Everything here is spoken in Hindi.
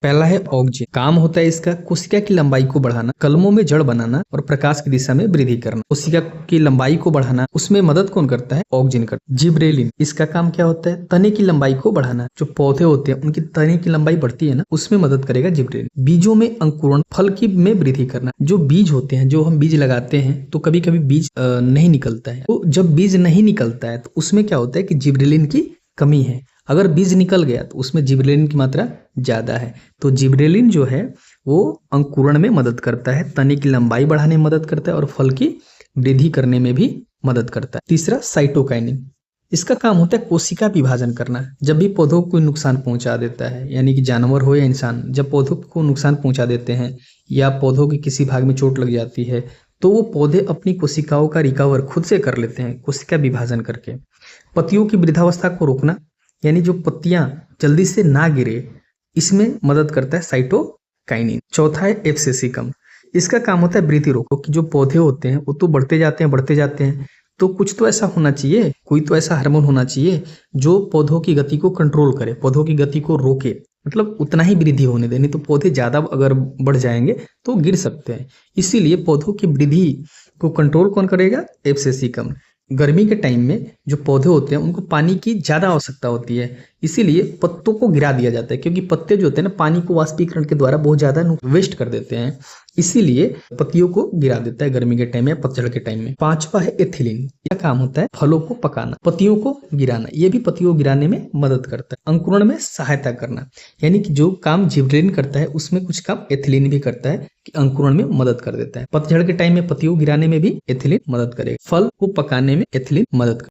पहला है ऑक्जिन। काम होता है इसका कोशिका की लंबाई को बढ़ाना, कलमों में जड़ बनाना और प्रकाश की दिशा में वृद्धि करना। कोशिका की लंबाई को बढ़ाना, उसमें मदद कौन करता है? ऑक्जिन करता है। जिब्रेलिन, इसका काम क्या होता है? तने की लंबाई को बढ़ाना। जो पौधे होते हैं उनकी तने की लंबाई बढ़ती है ना, उसमें मदद करेगा जिब्रेलिन। बीजों में अंकुरण, फल की में वृद्धि करना। जो बीज होते हैं, जो हम बीज लगाते हैं तो कभी कभी बीज नहीं निकलता है, तो जब बीज नहीं निकलता है तो उसमें क्या होता है कि जिब्रेलिन की कमी है। अगर बीज निकल गया तो उसमें जिब्रेलिन की मात्रा ज्यादा है। तो जिब्रेलिन जो है वो अंकुरण में मदद करता है, तने की लंबाई बढ़ाने में मदद करता है और फल की वृद्धि करने में भी मदद करता है। तीसरा साइटोकाइनिन, इसका काम होता है कोशिका विभाजन करना। जब भी पौधों को नुकसान पहुंचा देता है, यानी कि जानवर हो या इंसान, जब पौधों को नुकसान पहुंचा देते हैं या पौधों के किसी भाग में चोट लग जाती है तो वो पौधे अपनी कोशिकाओं का रिकवर खुद से कर लेते हैं, कोशिका विभाजन करके। पत्तियों की वृद्धावस्था को रोकना, यानी जो पत्तियां जल्दी से ना गिरे, इसमें मदद करता है साइटोकाइनिन। चौथा है एब्सेसिकम, इसका काम होता है वृद्धि रोको, कि जो पौधे होते हैं वो तो बढ़ते जाते हैं, तो कुछ तो ऐसा होना चाहिए, कोई तो ऐसा हार्मोन होना चाहिए जो पौधों की गति को कंट्रोल करे, पौधों की गति को रोके, मतलब उतना ही वृद्धि होने दे, नहीं तो पौधे ज्यादा अगर बढ़ जाएंगे तो गिर सकते हैं। इसीलिए पौधों की वृद्धि को कंट्रोल कौन करेगा? एब्सेसिकम। गर्मी के टाइम में जो पौधे होते हैं उनको पानी की ज्यादा आवश्यकता होती है, इसीलिए पत्तों को गिरा दिया जाता है, क्योंकि पत्ते जो होते हैं ना पानी को वाष्पीकरण के द्वारा बहुत ज्यादा वेस्ट कर देते हैं, इसीलिए पत्तियों को गिरा देता है गर्मी के टाइम में, पतझड़ के टाइम में। पांचवा है एथिलीन, यह काम होता है फलों को पकाना, पत्तियों को गिराना, ये भी पत्तियों को गिराने में मदद करता है। अंकुरण में सहायता करना, यानी कि जो काम जिब्रेलिन करता है उसमें कुछ काम एथिलीन भी करता है कि अंकुरण में मदद कर देता है। पतझड़ के टाइम में पत्तियों को गिराने में भी एथिलीन मदद करेगा, फल को पकाने में एथिलीन मदद